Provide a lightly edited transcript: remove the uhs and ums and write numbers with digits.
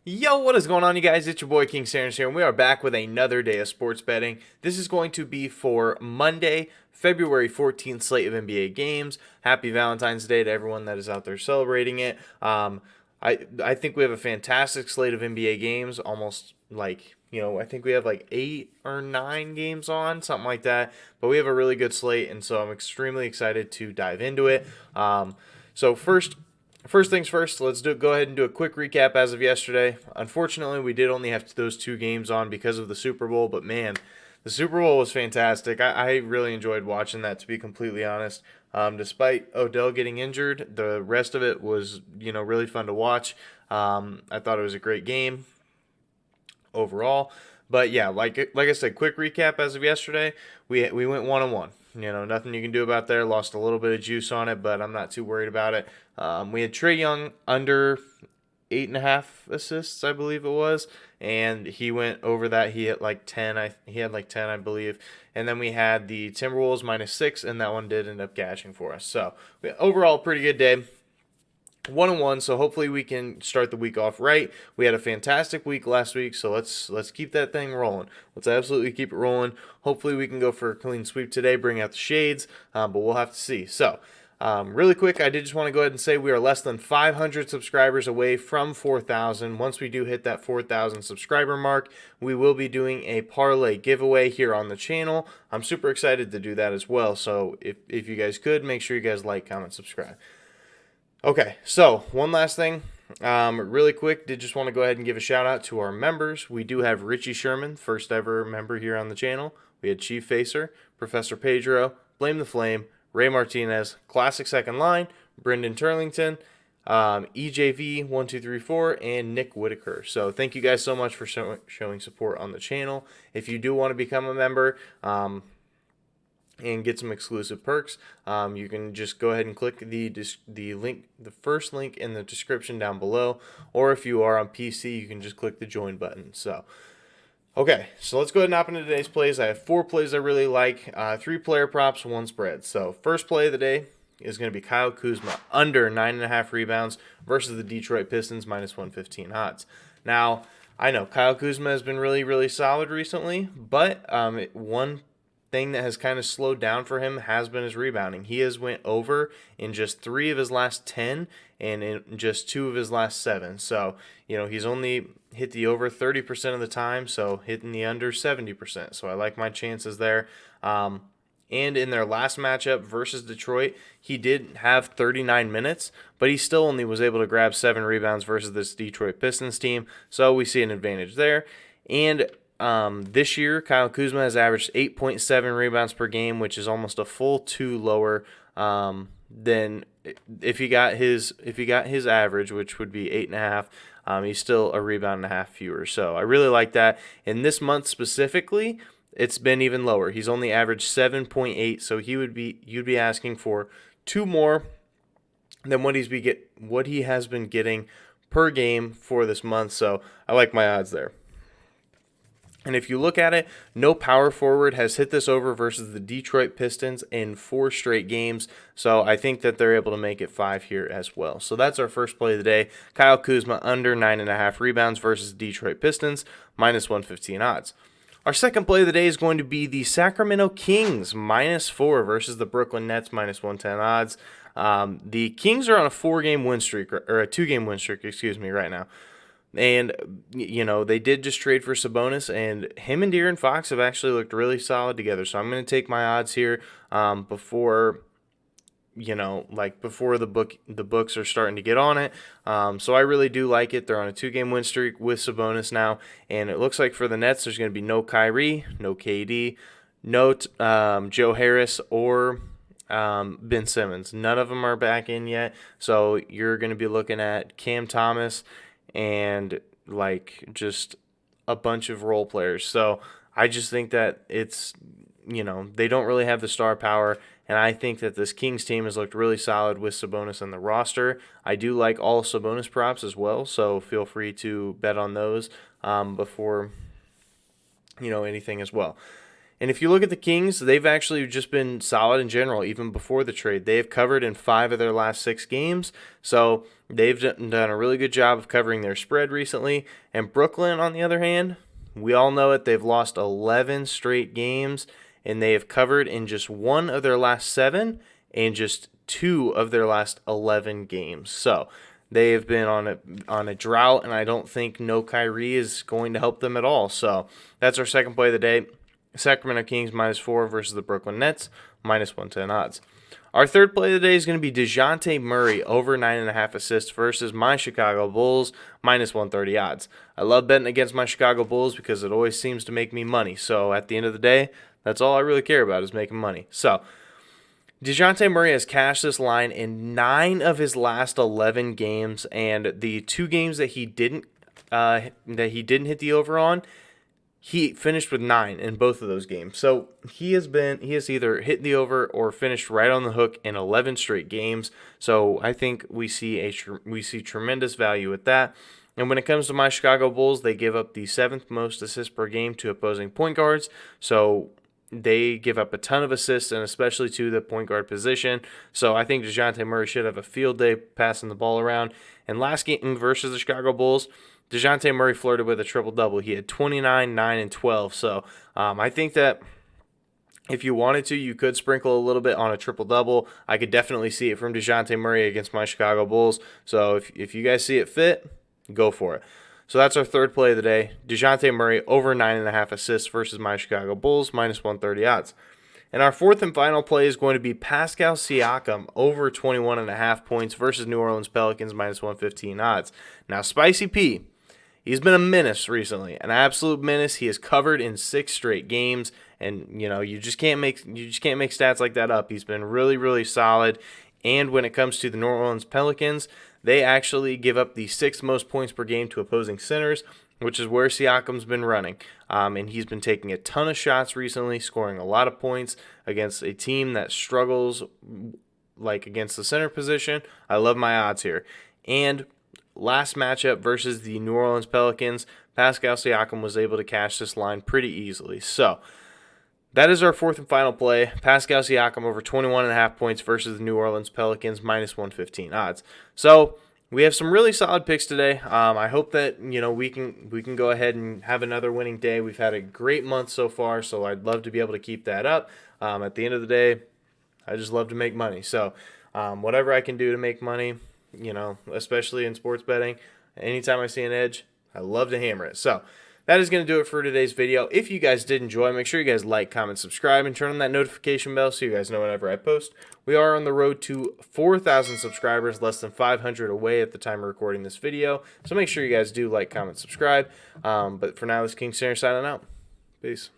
Yo, what is going on, you guys? It's your boy King Sarens here, and we are back with another day of sports betting. This is going to be for Monday, February 14th slate of NBA games. Happy Valentine's Day to everyone that is out there celebrating it. I think we have a fantastic slate of NBA games, almost I think we have like 8 or 9 games on, something like that. But we have a really good slate, and so I'm extremely excited to dive into it. So first things first, go ahead and do a quick recap as of yesterday. Unfortunately, we did only have those 2 games on because of the Super Bowl, but man, the Super Bowl was fantastic. I really enjoyed watching that, to be completely honest. Despite Odell getting injured, the rest of it was, really fun to watch. I thought it was a great game overall. But yeah, like I said, quick recap as of yesterday, we went 1-1. Nothing you can do about there. Lost a little bit of juice on it, but I'm not too worried about it. We had Trae Young under 8.5 assists, I believe it was, and he went over that. He hit like 10. He had like 10, I believe. And then we had the Timberwolves -6, and that one did end up cashing for us. So overall, pretty good day. 1-1, so hopefully we can start the week off right. We had a fantastic week last week, so let's keep that thing rolling. Let's absolutely keep it rolling. Hopefully we can go for a clean sweep today, bring out the shades, but we'll have to see. So really quick, I did just want to go ahead and say we are less than 500 subscribers away from 4,000. Once we do hit that 4,000 subscriber mark, we will be doing a parlay giveaway here on the channel. I'm super excited to do that as well, so if you guys could, make sure you guys like, comment, subscribe. Okay, so one last thing, really quick, did just want to go ahead and give a shout out to our members. We do have Richie Sherman, first ever member here on the channel. We had Chief Facer, Professor Pedro, Blame the Flame, Ray Martinez, Classic Second Line, Brendan Turlington, EJV1234, and Nick Whitaker. So thank you guys so much for showing support on the channel. If you do want to become a member, and get some exclusive perks, you can just go ahead and click the link, the first link in the description down below, or if you are on PC, you can just click the join button. So okay, so let's go ahead and hop into today's plays. I have 4 plays I really like, 3 player props, 1 spread. So first play of the day is going to be Kyle Kuzma under 9.5 rebounds versus the Detroit Pistons -115 odds. Now I know Kyle Kuzma has been really, really solid recently, but one thing that has kind of slowed down for him has been his rebounding. He has went over in just 3 of his last 10 and in just 2 of his last 7. So, he's only hit the over 30% of the time, so hitting the under 70%. So I like my chances there. And in their last matchup versus Detroit, he did have 39 minutes, but he still only was able to grab 7 rebounds versus this Detroit Pistons team. So we see an advantage there. And this year, Kyle Kuzma has averaged 8.7 rebounds per game, which is almost a full 2 lower than if he got his average, which would be 8.5. He's still a rebound and a half fewer. So I really like that. In this month specifically, it's been even lower. He's only averaged 7.8, so you'd be asking for 2 more than what he has been getting per game for this month. So I like my odds there. And if you look at it, no power forward has hit this over versus the Detroit Pistons in 4 straight games. So I think that they're able to make it 5 here as well. So that's our first play of the day. Kyle Kuzma under 9.5 rebounds versus Detroit Pistons, -115 odds. Our second play of the day is going to be the Sacramento Kings, -4 versus the Brooklyn Nets, -110 odds. The Kings are on a 4-game win streak, or a 2-game win streak, right now. And, they did just trade for Sabonis, and him and De'Aaron Fox have actually looked really solid together. So I'm going to take my odds here before the books are starting to get on it. So I really do like it. They're on a 2-game win streak with Sabonis now, and it looks like for the Nets there's going to be no Kyrie, no KD, no Joe Harris, or Ben Simmons. None of them are back in yet. So you're going to be looking at Cam Thomas and just a bunch of role players. So I just think that it's, they don't really have the star power, and I think that this Kings team has looked really solid with Sabonis on the roster. I do like all Sabonis props as well, so feel free to bet on those before anything as well. And if you look at the Kings, they've actually just been solid in general, even before the trade. They have covered in 5 of their last 6 games, so they've done a really good job of covering their spread recently. And Brooklyn, on the other hand, we all know it. They've lost 11 straight games, and they have covered in just 1 of their last 7 and just 2 of their last 11 games. So they have been on a drought, and I don't think no Kyrie is going to help them at all. So that's our second play of the day. Sacramento Kings -4 versus the Brooklyn Nets, -110 odds. Our third play of the day is going to be DeJounte Murray over 9.5 assists versus my Chicago Bulls, -130 odds. I love betting against my Chicago Bulls because it always seems to make me money. So at the end of the day, that's all I really care about is making money. So DeJounte Murray has cashed this line in 9 of his last 11 games, and the 2 games that he didn't hit the over on, he finished with 9 in both of those games. So he has either hit the over or finished right on the hook in 11 straight games. So I think we see tremendous value with that. And when it comes to my Chicago Bulls, they give up the 7th most assists per game to opposing point guards. So they give up a ton of assists, and especially to the point guard position. So I think DeJounte Murray should have a field day passing the ball around. And last game versus the Chicago Bulls, DeJounte Murray flirted with a triple-double. He had 29, 9, and 12. So I think that if you wanted to, you could sprinkle a little bit on a triple-double. I could definitely see it from DeJounte Murray against my Chicago Bulls. So if you guys see it fit, go for it. So that's our third play of the day. DeJounte Murray over 9.5 assists versus my Chicago Bulls, -130 odds. And our fourth and final play is going to be Pascal Siakam over 21.5 points versus New Orleans Pelicans, -115 odds. Now, Spicy P, he's been a menace recently, an absolute menace. He has covered in 6 straight games, and you just can't make stats like that up. He's been really, really solid. And when it comes to the New Orleans Pelicans, they actually give up the 6th most points per game to opposing centers, which is where Siakam's been running. And he's been taking a ton of shots recently, scoring a lot of points against a team that struggles like against the center position. I love my odds here. And last matchup versus the New Orleans Pelicans, Pascal Siakam was able to cash this line pretty easily. So that is our fourth and final play. Pascal Siakam over 21.5 points versus the New Orleans Pelicans, -115 odds. So we have some really solid picks today. I hope that we can go ahead and have another winning day. We've had a great month so far, so I'd love to be able to keep that up. At the end of the day, I just love to make money. So whatever I can do to make money, especially in sports betting, anytime I see an edge, I love to hammer it. So that is going to do it for today's video. If you guys did enjoy, make sure you guys like, comment, subscribe, and turn on that notification bell so you guys know whenever I post. We are on the road to 4,000 subscribers, less than 500 away at the time of recording this video. So make sure you guys do like, comment, subscribe. But for now, this is King Center signing out. Peace.